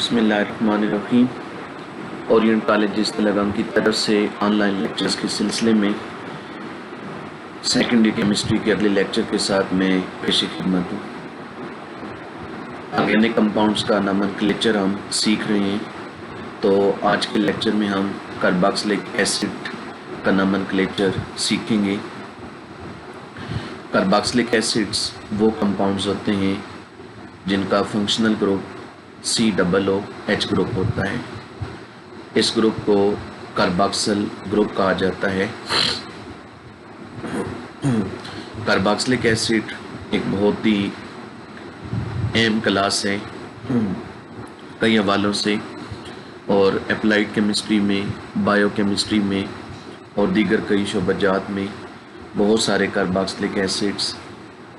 बिस्मिल्लाहिर्रहमानिर्रहीम। Orient college इस्लाम की तरफ से ऑनलाइन लेक्चर्स के सिलसिले में सेकेंडरी केमिस्ट्री के अगले लेक्चर के साथ मैं पेश खिदमत हूँ। ऑर्गेनिक कंपाउंड्स का नोमेनक्लेचर हम सीख रहे हैं। तो आज के लेक्चर में हम कार्बोक्सिलिक एसिड का नोमेनक्लेचर सीखेंगे। कार्बोक्सिलिक एसिड्स वो कंपाउंड्स होते हैं जिनका फंक्शनल ग्रुप COOH ग्रुप होता है। इस ग्रुप को कार्बोक्सिल ग्रुप कहा जाता है। कार्बोक्सिलिक एसिड एक बहुत ही अहम क्लास है कई हवालों से, और अप्लाइड केमिस्ट्री में, बायोकेमिस्ट्री में और दीगर कई शोबाजात में बहुत सारे कार्बोक्सिलिक एसिड्स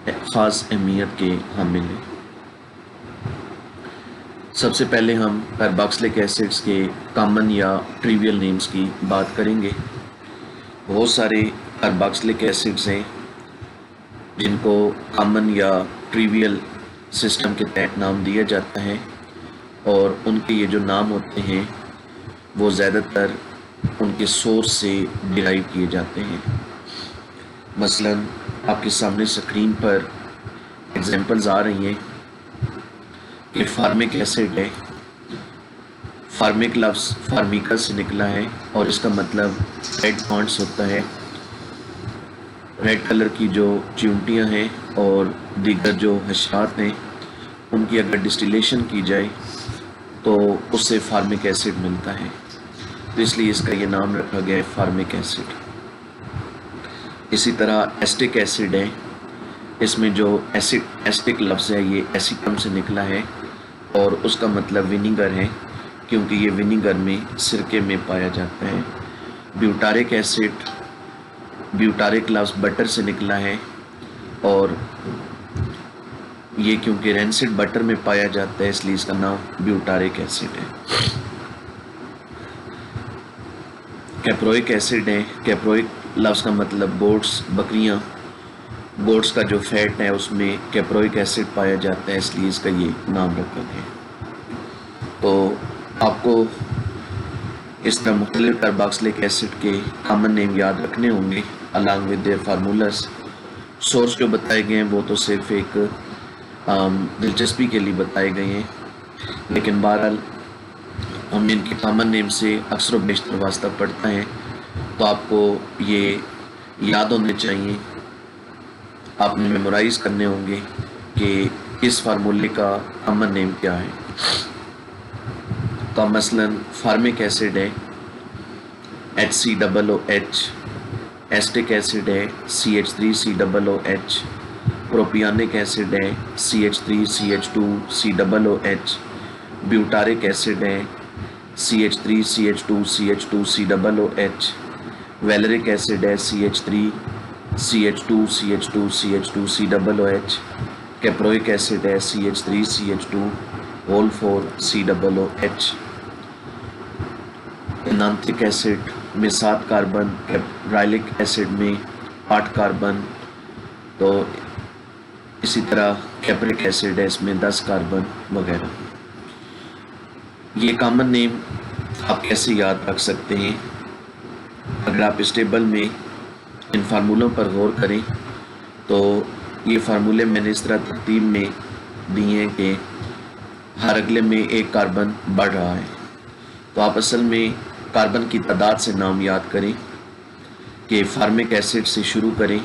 ख़ास अहमियत के हामिल हैं। सबसे पहले हम कार्बोक्सिलिक एसिड्स के कॉमन या ट्रिवियल नेम्स की बात करेंगे। बहुत सारे कार्बोक्सिलिक एसिड्स हैं जिनको कॉमन या ट्रिवियल सिस्टम के तहत नाम दिया जाता है, और उनके ये जो नाम होते हैं वो ज़्यादातर उनके सोर्स से डिराइव किए जाते हैं। मसलन आपके सामने स्क्रीन पर एग्जांपल्स आ रही हैं कि फार्मिक एसिड है। फार्मिक लफ्ज़ फार्मिका से निकला है और इसका मतलब रेड पॉइंट्स होता है। रेड कलर की जो चिमटियाँ हैं और दीगर जो हशरात हैं उनकी अगर डिस्टिलेशन की जाए तो उससे फार्मिक एसिड मिलता है, तो इसलिए इसका ये नाम रखा गया है फार्मिक एसिड। इसी तरह एस्टिक एसिड है। इसमें जो एस्टिक लफ्ज़ है ये एसिटम से निकला है और उसका मतलब विनीगर है, क्योंकि ये विनीगर में सिरके में पाया जाता है। ब्यूटारिक एसिड, ब्यूटारिक लफ्ज़ बटर से निकला है और ये क्योंकि रेंसिड बटर में पाया जाता है इसलिए इसका नाम ब्यूटारिक एसिड है। कैप्रोइक एसिड है। कैप्रोइक लफ्ज़ का मतलब गोट्स, बकरियाँ, गोट्स का जो फैट है उसमें कैप्रोइक एसिड पाया जाता है, इसलिए इसका ये नाम रखा गया। तो आपको इस तरह मुख्तलिफ कार्बोक्सिलिक एसिड के कॉमन नेम याद रखने होंगे along with their formulas. Source जो बताए गए हैं वो तो सिर्फ एक दिलचस्पी के लिए बताए गए हैं, लेकिन बहरहाल हम इनके कॉमन नेम से अक्सर बेशतर वास्ता पड़ता है, तो आपको ये याद होने चाहिए, आपने मेमोराइज़ करने होंगे कि इस फार्मूले का कॉमन नेम क्या है। तो मसलन फार्मिक एसिड है HCOOH, एस्टिक एसिड है CH3COOH, प्रोपियानिक एसिड है CH3CH2COOH, ब्यूटारिक एसिड है CH3CH2CH2COOH, वैलेरिक एसिड है CH2CH2CH2CH2COOH, कैप्रोइक एसिड है CH3CH2 एनांथिक एसिड में 7 कार्बन, कैप्राइलिक एसिड में 8 कार्बन, तो इसी तरह कैप्रिक एसिड है, इसमें 10 कार्बन वगैरह। ये कॉमन नेम आप कैसे याद रख सकते हैं? अगर आप इस टेबल में इन फार्मूलों पर गौर करें तो ये फार्मूले मैंने इस तरह तरतीब में दिए हैं कि हर अगले में एक कार्बन बढ़ रहा है। तो आप असल में कार्बन की तादाद से नाम याद करें कि फार्मिक एसिड से शुरू करें।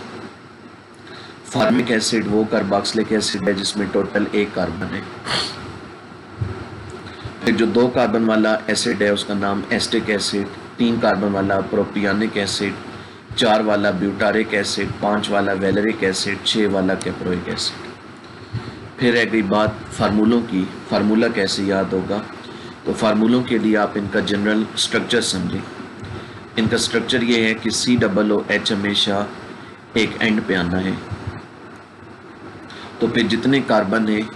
फार्मिक एसिड वो कार्बोक्सिलिक एसिड है जिसमें टोटल एक कार्बन है। फिर जो 2 कार्बन वाला एसिड है उसका नाम एस्टिक एसिड, 3 कार्बन वाला प्रोपियानिक एसिड, 4 वाला ब्यूटारिक एसिड, 5 वाला वैलेरिक एसिड, 6 वाला कैप्रोइक एसिड। फिर रह गई बात फार्मूलों की। फार्मूला कैसे याद होगा? तो फार्मूलों के लिए आप इनका जनरल स्ट्रक्चर समझें। इनका स्ट्रक्चर ये है कि COOH हमेशा एक एंड पे आना है। तो फिर जितने कार्बन है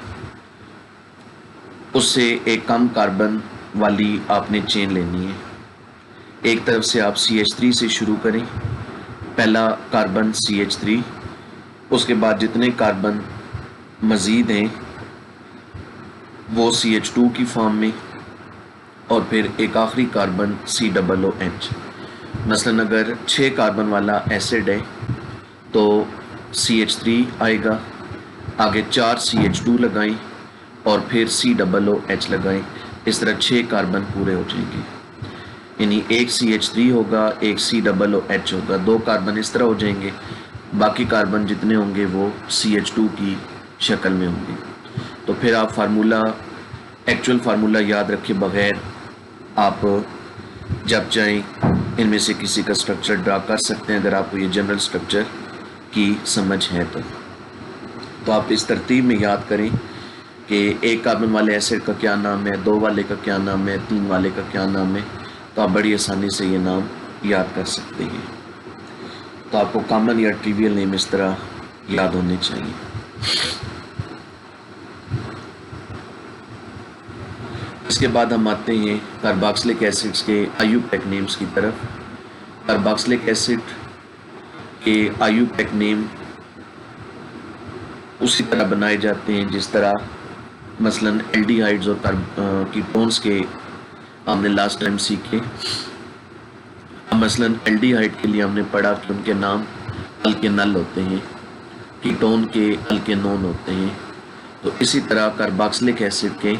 उससे एक कम कार्बन वाली आपने चेन लेनी है। एक तरफ से आप CH3 से शुरू करें, पहला कार्बन CH3, उसके बाद जितने कार्बन मज़ीद हैं वो CH2 की फॉर्म में, और फिर एक आखिरी कार्बन COOH। मसलन अगर 6 कार्बन वाला एसिड है तो CH3 आएगा, आगे 4 CH2 लगाएं और फिर COOH लगाएं। इस तरह 6 कार्बन पूरे हो जाएंगे, यानी एक CH3 होगा, एक COOH होगा, 2 कार्बन इस तरह हो जाएंगे, बाकी कार्बन जितने होंगे वो CH2 की शक्ल में होंगे। तो फिर आप एक्चुअल फार्मूला याद रखे बगैर आप जब चाहें इनमें से किसी का स्ट्रक्चर ड्रा कर सकते हैं, अगर आपको ये जनरल स्ट्रक्चर की समझ है तो आप इस तरतीब में याद करें कि 1 कार्बन वाले एसिड का क्या नाम है, 2 वाले का क्या नाम है, 3 वाले का क्या नाम है, तो आप बड़ी आसानी से ये नाम याद कर सकते हैं। तो आपको कॉमन या ट्रिवियल नेम इस तरह याद होने चाहिए। इसके बाद हम आते हैं कार्बोक्सिलिक एसिड्स के IUPAC नेम्स की तरफ। कार्बोक्सिलिक एसिड के IUPAC नेम उसी तरह बनाए जाते हैं जिस तरह मसलन एल्डिहाइड्स और कीटोन्स के हमने लास्ट टाइम सीखे। मसलन एल्डिहाइड के लिए हमने पढ़ा कि उनके नाम अल्केनल होते हैं, कीटोन के अल्केनोन होते हैं। तो इसी तरह कार्बोक्सिलिक एसिड के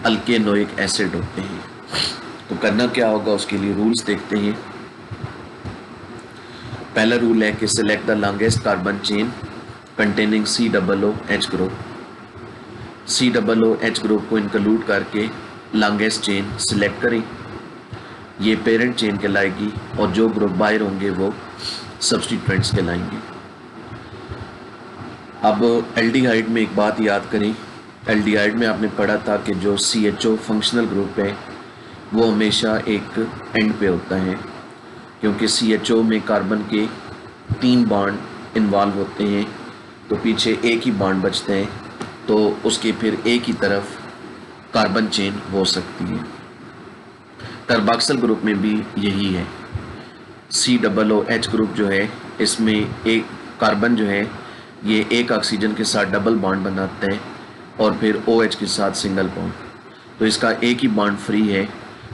अल्केनोइक एसिड होते हैं। तो करना क्या होगा, उसके लिए रूल्स देखते हैं। पहला रूल है कि select the longest carbon chain containing COOH group. COOH group को इंक्लूड करके लॉन्गेस्ट चेन सिलेक्ट करें, ये पेरेंट चेन कहलाएगी और जो ग्रुप बाहर होंगे वो सब्स्टिट्यूएंट्स कहलाएंगे। अब एल्डिहाइड में एक बात याद करें, एल्डिहाइड में आपने पढ़ा था कि जो CHO फंक्शनल ग्रुप है वो हमेशा एक एंड पे होता है, क्योंकि CHO में कार्बन के 3 बॉन्ड इन्वॉल्व होते हैं, तो पीछे एक ही बॉन्ड बचते हैं, तो उसके फिर एक ही तरफ कार्बन चेन हो सकती है। कार्बोक्सिल ग्रुप में भी यही है। COOH ग्रुप जो है इसमें एक कार्बन जो है ये एक ऑक्सीजन के साथ डबल बॉन्ड बनाते हैं और फिर OH के साथ सिंगल बॉन्ड, तो इसका एक ही बॉन्ड फ्री है,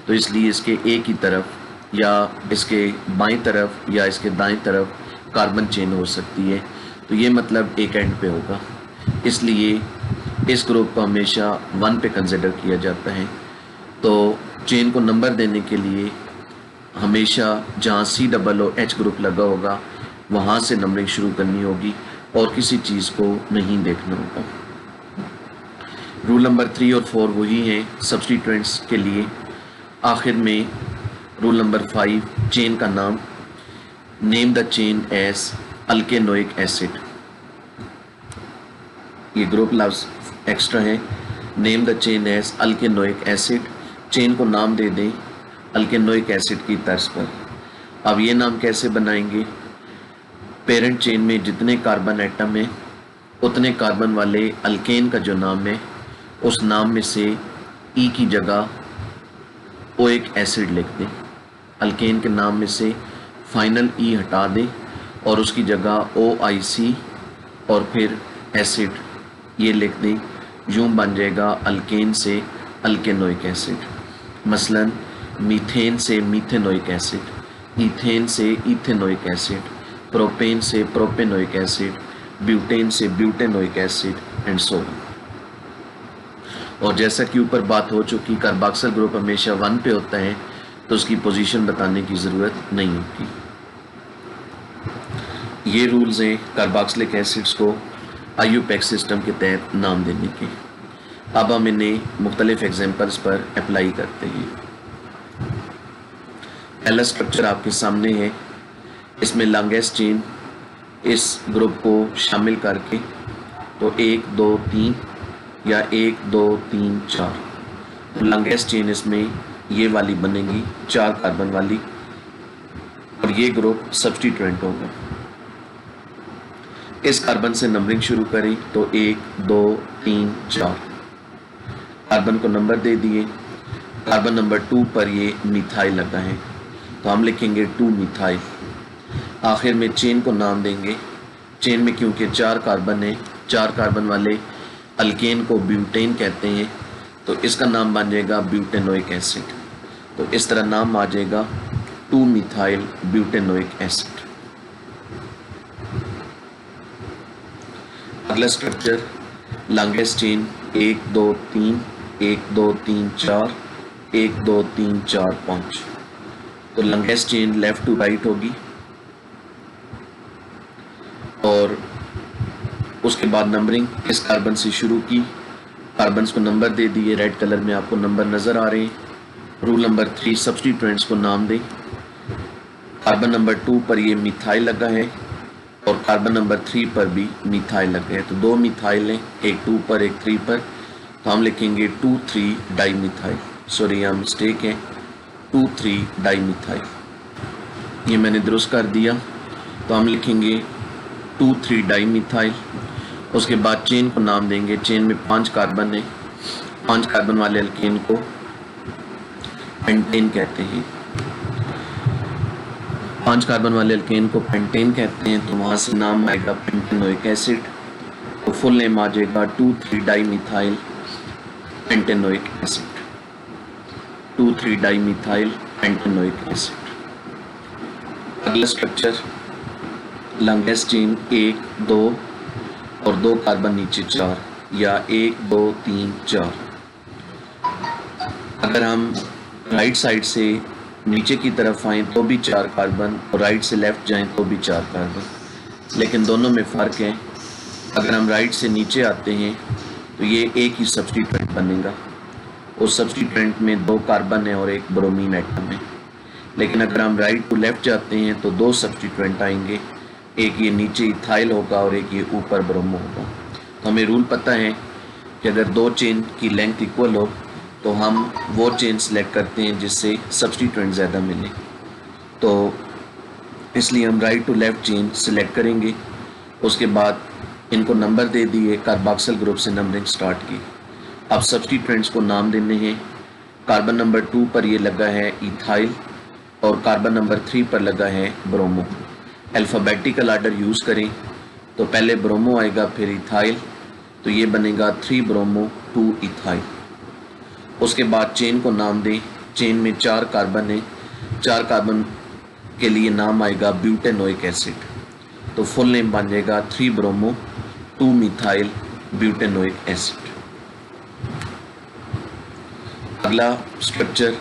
तो इसलिए इसके एक ही तरफ या इसके बाईं तरफ या इसके दाईं तरफ कार्बन चेन हो सकती है। तो ये मतलब एक एंड पे होगा, इसलिए इस ग्रुप को हमेशा 1 पे कंसिडर किया जाता है। तो चेन को नंबर देने के लिए हमेशा जहाँ COOH ग्रुप लगा होगा वहाँ से नंबरिंग शुरू करनी होगी और किसी चीज़ को नहीं देखना होगा। रूल नंबर 3 और 4 वही हैं सब्स्टिट्यूएंट्स के लिए। आखिर में रूल नंबर 5 चेन का नाम, name the chain as alkanoic acid. ये ग्रुप लफ्ज एक्स्ट्रा है। Name the chain as alkanoic acid, chain को नाम दे दें अल्केनोइक एसिड की तर्ज पर। अब ये नाम कैसे बनाएंगे, पेरेंट चेन में जितने कार्बन एटम हैं उतने कार्बन वाले अल्केन का जो नाम है उस नाम में से ई की जगह ओइक एसिड लिख दें। अल्केन के नाम में से फाइनल ई हटा दें और उसकी जगह OIC और फिर एसिड ये लिख दें। यूँ बन जाएगा अल्केन से अल्केनोइक एसिड। मसलन मीथेन से मीथेनोइक एसिड, ईथेन से इथेनोइक एसिड, प्रोपेन से प्रोपेनोइक एसिड, ब्यूटेन से butanoic acid and so on. और जैसा कि ऊपर बात हो चुकी, कार्बोक्सिल ग्रुप हमेशा 1 पे होता है तो उसकी पोजीशन बताने की ज़रूरत नहीं होती। ये रूल्स हैं कार्बोक्सिलिक एसिड्स को IUPAC सिस्टम के तहत नाम देने के। अब हम इन्हें मुख्तलिफ एग्जाम्पल्स पर अप्लाई करते हैं। पहला स्ट्रक्चर आपके सामने है, इसमें लॉन्गेस्ट चेन इस ग्रुप को शामिल करके तो 1 2 3 या 1 2 3 4, तो लॉन्गेस्ट चेन इसमें ये वाली बनेगी 4 कार्बन वाली और ये ग्रुप सब्स्टिट्यूएंट होगा। इस कार्बन से नंबरिंग शुरू करें तो 1 2 3 4 कार्बन को नंबर दे दिए। कार्बन नंबर 2 पर ये मिथाइल लगा है तो हम लिखेंगे 2 मिथाइल। आखिर में चेन को नाम देंगे। चेन में क्योंकि 4 कार्बन है, 4 कार्बन वाले अल्केन को ब्यूटेन कहते हैं, तो इसका नाम बन जाएगा ब्यूटेनोइक एसिड। तो इस तरह नाम आ जाएगा 2 मिथाइल ब्यूटेनोइक एसिड। अगला स्ट्रक्चर लॉन्गेस्ट चेन 1 2 3 1 2 3 4 1 2 3 4 5। तो longest chain left to right होगी और उसके बाद नंबरिंग किस कार्बन से शुरू की, कार्बन को नंबर दे दिए, रेड कलर में आपको नंबर नज़र आ रहे हैं। रूल नंबर 3 सब्स्टिट्यूएंट्स को नाम दें। कार्बन नंबर 2 पर ये मिथाइल लगा है और कार्बन नंबर 3 पर भी मिथाइल लगा है। तो 2 मिथाइल हैं, एक 2 पर एक 3 पर, तो हम लिखेंगे 2,3 डाई मिथाइल। सॉरी यहाँ मिस्टेक है, 2,3 डाई मिथाइल। ये मैंने दुरुस्त कर दिया। तो हम लिखेंगे 2,3 डाई मिथाइल। उसके बाद चेन को नाम देंगे। चेन में 5 कार्बन है, 5 कार्बन वाले अल्केन को पेंटेन कहते हैं। 5 कार्बन वाले अल्केन को पेंटेन कहते हैं, तो वहाँ से नाम आएगा पेंटेनोइक एसिड। तो फुल नेम आ जाएगा 2,3 di methyl pentanoic acid. 2,3 di methyl pentanoic acid. अगला स्ट्रक्चर लॉन्गेस्ट चेन 1 2 और 2 कार्बन नीचे 4 या 1 2 3 4। अगर हम राइट साइड से नीचे की तरफ आएँ तो भी 4 कार्बन और राइट से लेफ्ट जाएं तो भी 4 कार्बन, लेकिन दोनों में फ़र्क है। अगर हम राइट से नीचे आते हैं तो ये एक ही सब्स्टिट्यूएंट बनेगा। उस सब्स्टिट्यूएंट में 2 कार्बन है और एक ब्रोमीन एटम है। लेकिन अगर हम राइट टू लेफ्ट जाते हैं तो 2 सब्स्टिट्यूएंट आएंगे, एक ये नीचे इथाइल होगा और एक ये ऊपर ब्रोमो होगा। तो हमें रूल पता है कि अगर 2 चेन की लेंथ इक्वल हो तो हम वो चेन सेलेक्ट करते हैं जिससे सब्स्टिट्यूएंट ज़्यादा मिले। तो इसलिए हम right to left chain select करेंगे। उसके बाद इनको नंबर दे दिए, कार्बोक्सिल ग्रुप से नंबरिंग स्टार्ट की। अब सब्स्टिट्यूएंट्स को नाम देने हैं। कार्बन नंबर 2 पर ये लगा है इथाइल और कार्बन नंबर 3 पर लगा है ब्रोमो। अल्फ़ाबेटिकल आर्डर यूज़ करें तो पहले ब्रोमो आएगा फिर इथाइल, तो ये बनेगा 3 ब्रोमो 2 इथाइल। उसके बाद चेन को नाम दें। चेन में 4 कार्बन है, 4 कार्बन के लिए नाम आएगा ब्यूटेनोइक एसिड। तो फुल नेम बन जाएगा 3 ब्रोमो 2 मिथाइल ब्यूटेनोइक एसिड। अगला स्ट्रक्चर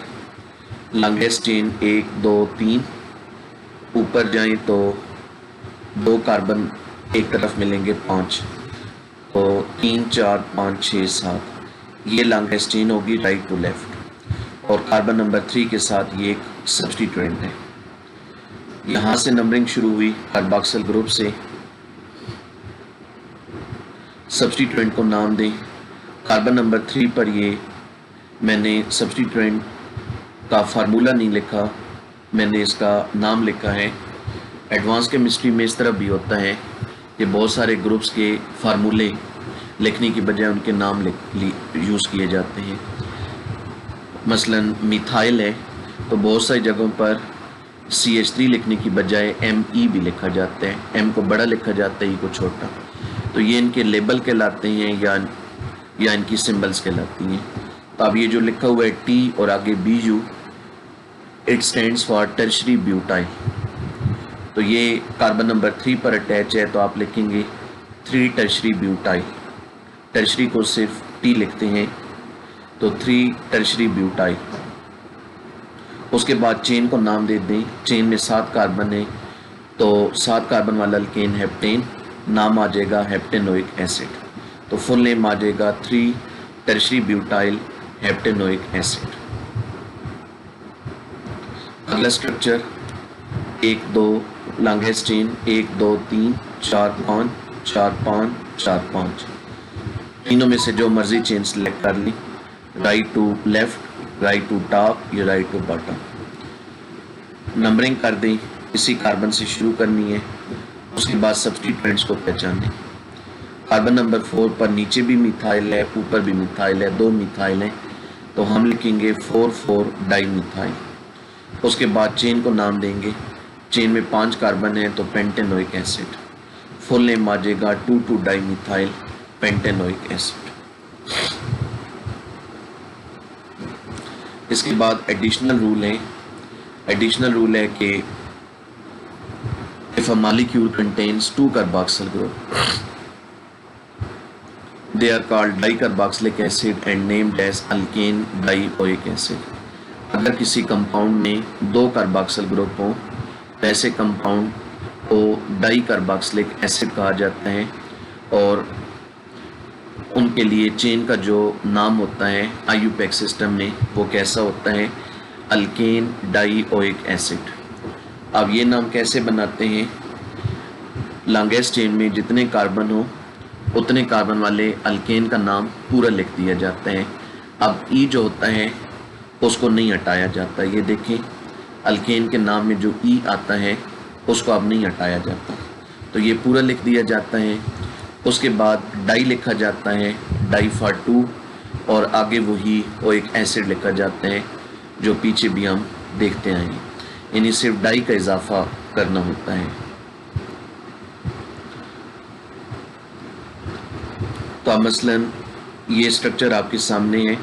लॉन्गेस्ट चेन 1 2 3। ऊपर जाएं तो 2 कार्बन एक तरफ मिलेंगे 5, तो 3 4 5 6 7। ये लॉन्गेस्ट चेन होगी राइट टू लेफ्ट और कार्बन नंबर 3 के साथ ये एक सब्स्टिट्यूएंट है। यहाँ से नंबरिंग शुरू हुई कार्बोक्सिल ग्रुप से। सब्स्टिट्यूएंट को नाम दें। कार्बन नंबर 3 पर ये मैंने सब्स्टिट्यूएंट का फार्मूला नहीं लिखा, मैंने इसका नाम लिखा है। एडवांस केमिस्ट्री में इस तरह भी होता है कि बहुत सारे ग्रुप्स के फार्मूले लिखने की बजाय उनके नाम यूज़ किए जाते हैं। मसलन मिथाइल है तो बहुत सारी जगहों पर CH3 लिखने की बजाय ME भी लिखा जाता है, M को बड़ा लिखा जाता है, E को छोटा। तो ये इनके लेबल कहलाते हैं या इनकी सिंबल्स कहलाती हैं। तो अब ये जो लिखा हुआ है T और आगे BU, it stands for tertiary butyl. तो ये कार्बन नंबर 3 पर अटैच है, तो आप लिखेंगे 3 टर्शरी ब्यूटाइल। टर्शरी को सिर्फ T लिखते हैं, तो 3 टर्शरी ब्यूटाइल। उसके बाद चेन को नाम दे दें। चेन में 7 कार्बन है, तो 7 कार्बन वाला अल्केन हेप्टेन, नाम आ जाएगा हेप्टेनोइक एसिड। तो फुल नेम आ जाएगा 3 टर्शरी ब्यूटाइल हेप्टेनोइक एसिड। अगला स्ट्रक्चर 1 2 लॉन्गेस्ट चेन 1 2 3 4 5 4 5 4 5। तीनों में से जो मर्जी चेन सेलेक्ट कर ली, right to left, right to top या राइट टू बॉटम। नंबरिंग कर दें, इसी कार्बन से शुरू करनी है। उसके बाद सब्स्टिट्यूएंट्स को पहचानें। कार्बन नंबर 4 पर नीचे भी मिथाइल है, ऊपर भी मिथाइल है, 2 मिथाइल हैं, तो हम लिखेंगे 4,4 डाई मिथाइल। उसके बाद चेन को नाम देंगे। चेन में 5 कार्बन है, तो पेंटेनोइक एसिड। फुल नेम आ जाएगा 2,2 डाई मिथाइल पेंटेनोइक एसिड। इसके बाद एडिशनल रूल है। एडिशनल रूल है कि if a molecule contains 2 carboxyl group they are called dicarboxylic acid and named as alkane dioic acid। अगर किसी कंपाउंड में 2 कार्बोक्सिल ग्रुप हो तो ऐसे कंपाउंड को डाइकार्बोक्सिलिक एसिड कहा जाता है और उनके लिए चेन का जो नाम होता है IUPAC सिस्टम में वो कैसा होता है, अल्केन डाइओइक एसिड। अब ये नाम कैसे बनाते हैं, लॉन्गेस्ट चेन में जितने कार्बन हो उतने कार्बन वाले अल्केन का नाम पूरा लिख दिया जाता है। अब ई जो होता है उसको नहीं हटाया जाता। ये देखें, अल्केन के नाम में जो ई आता है उसको अब नहीं हटाया जाता, तो ये पूरा लिख दिया जाता है। उसके बाद डाई लिखा जाता है, डाई फॉर 2, और आगे वही ओइक एसिड लिखा जाता है जो पीछे भी हम देखते आए हैं। यानी सिर्फ डाई का इजाफा करना होता है। तो अब मसलन ये स्ट्रक्चर आपके सामने है,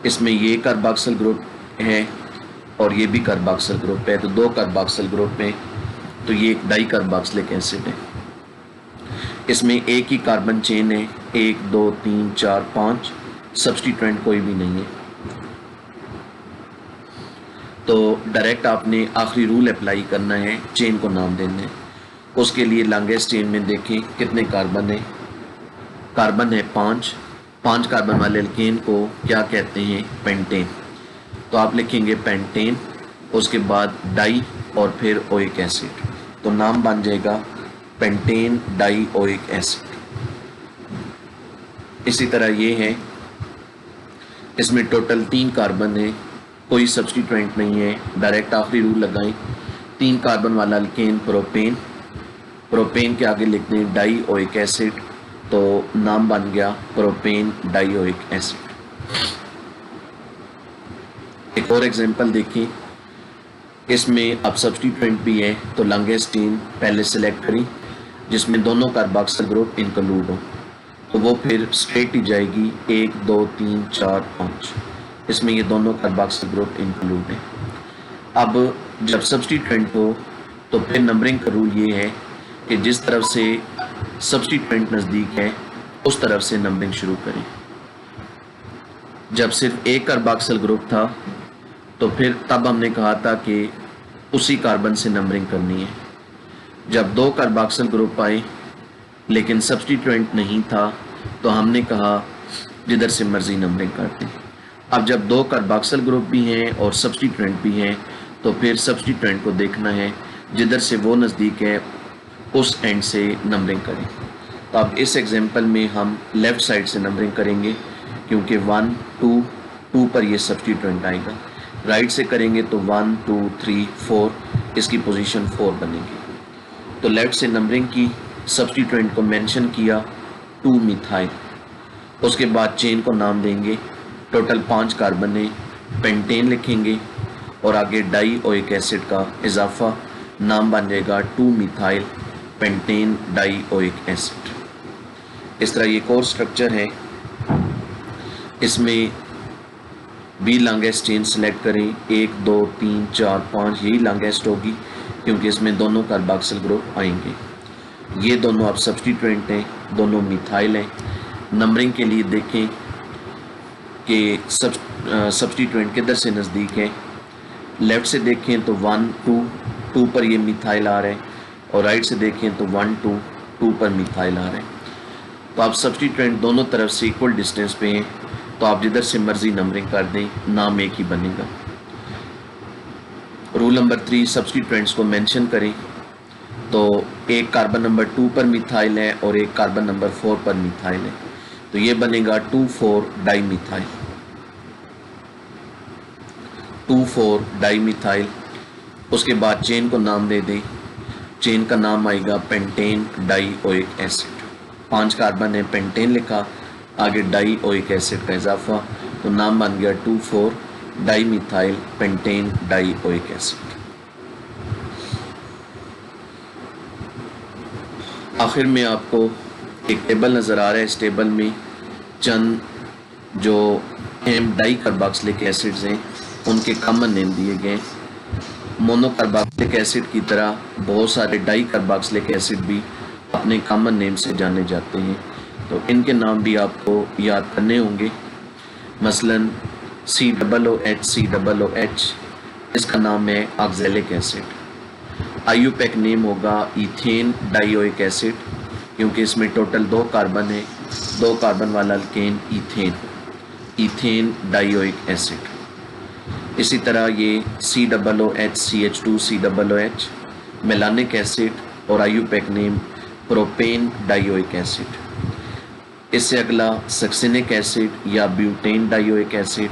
इसमें ये कार्बोक्सिल ग्रुप है और ये भी कार्बोक्सिल ग्रुप है, तो 2 कार्बोक्सिल ग्रुप है, तो ये एक डाई कार्बोक्सिलिक एसिड है। इसमें एक ही कार्बन चेन है, 1 2 3 4 5, सब्स्टिट्यूएंट कोई भी नहीं है। तो डायरेक्ट आपने आखिरी रूल अप्लाई करना है, चेन को नाम देना है। उसके लिए लॉन्गेस्ट चेन में देखें कितने कार्बन है, कार्बन है 5 कार्बन वाले अल्केन को क्या कहते हैं, पेंटेन। तो आप लिखेंगे पेंटेन, उसके बाद डाई और फिर ओइक एसिड, तो नाम बन जाएगा पेंटेन डाइओइक एसिड। इसी तरह ये है, इसमें टोटल 3 कार्बन है, कोई सब्स्टिट्यूएंट नहीं है, डायरेक्ट आखिरी रूल लगाएं। 3 कार्बन वाला अल्केन प्रोपेन, प्रोपेन के आगे लिख दें डाइओइक एसिड, तो नाम बन गया प्रोपेन डाइओइक एसिड। एक और एग्जांपल देखिए, इसमें अब सब्स्टिट्यूएंट भी है, तो लॉन्गेस्ट चेन पहले सेलेक्ट करें जिसमें दोनों कार्बोक्सिल ग्रुप इंक्लूड हो, तो वो फिर स्ट्रेट ही जाएगी 1 2 3 4 5, इसमें ये दोनों कार्बोक्सिल ग्रुप इंक्लूड है। अब जब सब्स्टिट्यूएंट हो तो फिर नंबरिंग का रूल ये है कि जिस तरफ से सब्स्टिट्यूएंट नज़दीक है उस तरफ से नंबरिंग शुरू करें। जब सिर्फ एक कार्बोक्सिल ग्रुप था तो फिर तब हमने कहा था कि उसी कार्बन से नंबरिंग करनी है। जब 2 कार्बोक्सिल ग्रुप आए लेकिन सब्स्टिट्यूएंट नहीं था तो हमने कहा जिधर से मर्जी नंबरिंग करते हैं। अब जब 2 कार्बोक्सिल ग्रुप भी हैं और सब्स्टिट्यूएंट भी हैं तो फिर सब्स्टिट्यूएंट को देखना है, जिधर से वो नज़दीक है उस एंड से नंबरिंग करें। तो अब इस एग्जांपल में हम लेफ़्ट साइड से नंबरिंग करेंगे क्योंकि 1 2 पर ये सब्स्टिट्यूएंट आएगा। राइट से करेंगे तो 1 2 3 4, इसकी पोजीशन 4 बनेगी। तो लेफ्ट से नंबरिंग की, सब्स्टिट्यूएंट को मेंशन किया 2 मिथाइल, उसके बाद चेन को नाम देंगे, टोटल 5 कार्बन है, पेंटेन लिखेंगे और आगे डाइओइक एसिड का इजाफा, नाम बन जाएगा 2 मिथाइल पेंटेन डाइओइक एसिड। इस तरह ये एक और स्ट्रक्चर है, इसमें भी लॉन्गेस्ट चेन सेलेक्ट करें, 1 2 3 4 5, यही लॉन्गेस्ट होगी क्योंकि इसमें दोनों कार्बोक्सिल ग्रुप आएंगे। ये दोनों अब सब्स्टिट्यूएंट हैं, दोनों मिथाइल हैं। नंबरिंग के लिए देखें कि सब्स्टिट्यूएंट किधर से नज़दीक है, लेफ़्ट से देखें तो 1 2 पर ये मिथाइल आ रहा है और राइट से देखें तो 1 2 पर मिथाइल आ रहा है। तो आप सब्स्टिट्यूएंट दोनों तरफ से इक्वल डिस्टेंस पे हैं, तो आप जिधर से मर्जी नंबरिंग कर दें, नाम एक ही बनेगा। रूल नंबर 3, सब्स्टिट्यूएंट्स को मेंशन करें। तो एक कार्बन नंबर 2 पर मिथाइल है और एक कार्बन नंबर 4 पर मिथाइल है, तो ये बनेगा 2,4 डाइमिथाइल, 2,4 डाइमिथाइल। उसके बाद चेन को नाम दे दें, चेन का नाम आएगा पेंटेन डाइओइक एसिड। 5 कार्बन है, पेंटेन लिखा, आगे डाइओइक एसिड का इजाफा, तो नाम बन गया 2,4 डाइमिथाइल पेंटेन डाइओइक एसिड। आखिर में आपको एक टेबल नज़र आ रहा है, इस टेबल में चंद जो अहम डाई कार्बोक्सिलिक एसिड्स हैं उनके कॉमन नेम दिए गए। मोनोकार्बोक्सिलिक एसिड की तरह बहुत सारे डाई कार्बोक्सिलिक एसिड भी अपने कॉमन नेम से जाने जाते हैं, तो इनके नाम भी आपको याद करने होंगे। मसलन COOH, इसका नाम है ऑक्सैलिक एसिड। IUPAC नेम होगा इथेन डाइओइक एसिड, क्योंकि इसमें टोटल 2 कार्बन है, 2 कार्बन वाला अल्केन इथेन डाइओइक एसिड। इसी तरह ये COOH CH2COOH मेलानिक एसिड और IUPAC name propane dioic acid. इससे अगला सक्सिनिक एसिड या ब्यूटेन डाइओइक एसिड,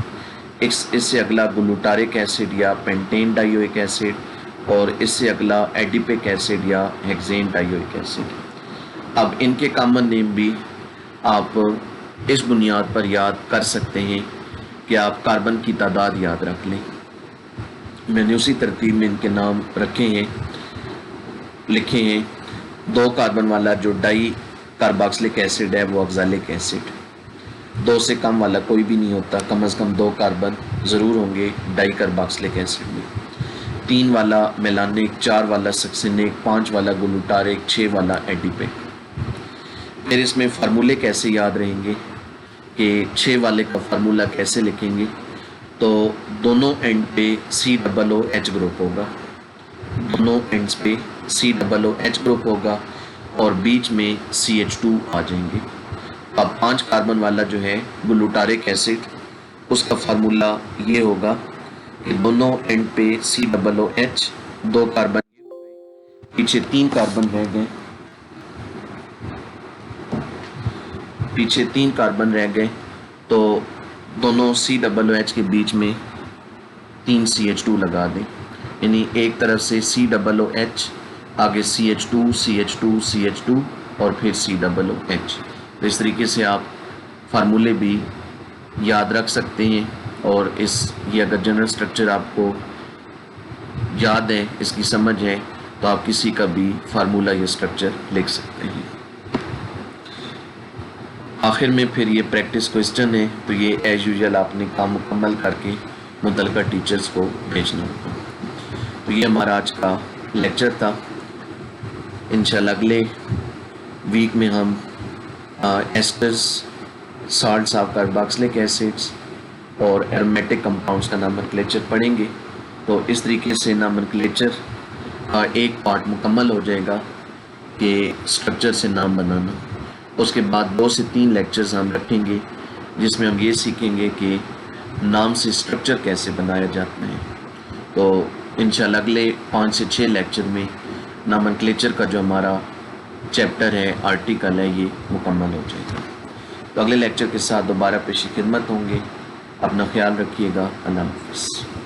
इससे अगला ग्लूटारिक एसिड या पेंटेन डाइओइक एसिड, और इससे अगला एडिपिक एसिड या हेक्सेन डाइओइक एसिड। अब इनके कॉमन नेम भी आप इस बुनियाद पर याद कर सकते हैं कि आप कार्बन की तादाद याद रख लें। मैंने उसी तरतीब में इनके नाम रखे हैं, लिखे हैं। 2 कार्बन वाला जो डाई कार्बोक्सिलिक एसिड है वो ऑक्सैलिक एसिड। 2 से कम वाला कोई भी नहीं होता, कम से कम 2 कार्बन ज़रूर होंगे डाई कार्बोक्सिलिक एसिड में। 3 वाला मेलानिक, 4 वाला सक्सिनिक, 5 वाला ग्लूटारिक, 6 वाला एडिपिक। फिर इसमें फार्मूले कैसे याद रहेंगे कि 6 वाले का फार्मूला कैसे लिखेंगे, तो दोनों एंड पे COOH ग्रुप होगा, दोनों एंड्स पे COOH ग्रुप होगा और बीच में CH2 आ जाएंगे। अब 5 कार्बन वाला जो है ग्लूटारिक एसिड, उसका फार्मूला ये होगा कि दोनों एंड पे COOH, 2 कार्बन, पीछे 3 कार्बन रह गए, पीछे 3 कार्बन रह गए, तो दोनों COOH के बीच में 3 CH2 लगा दें। यानी एक तरफ से COOH, आगे CH2 CH2 CH2 और फिर COOH। तो इस तरीके से आप फार्मूले भी याद रख सकते हैं, और ये अगर जनरल स्ट्रक्चर आपको याद है, इसकी समझ है, तो आप किसी का भी फार्मूला या स्ट्रक्चर लिख सकते हैं। आखिर में फिर ये प्रैक्टिस क्वेश्चन है, तो ये एज यूजुअल आपने काम मुकम्मल करके मुतल्लिका टीचर्स को भेजना होगा। तो ये हमारा आज का लेक्चर था। इंशाल्लाह अगले वीक में हम asters, salts of carboxylic acids और एरोमेटिक कंपाउंड्स का नोमेनक्लेचर पढ़ेंगे। तो इस तरीके से नोमेनक्लेचर का एक पार्ट मुकम्मल हो जाएगा कि स्ट्रक्चर से नाम बनाना। उसके बाद 2 से 3 लेक्चर्स हम रखेंगे जिसमें हम ये सीखेंगे कि नाम से स्ट्रक्चर कैसे बनाया जाता है। तो इंशाल्लाह अगले 5 से 6 लेक्चर में नोमेनक्लेचर का जो हमारा चैप्टर है, आर्टिकल है, ये मुकम्मल हो जाएगा। तो अगले लेक्चर के साथ दोबारा पेशी खिदमत होंगे। अपना ख्याल रखिएगा। अल्लाह हाफ़िज़।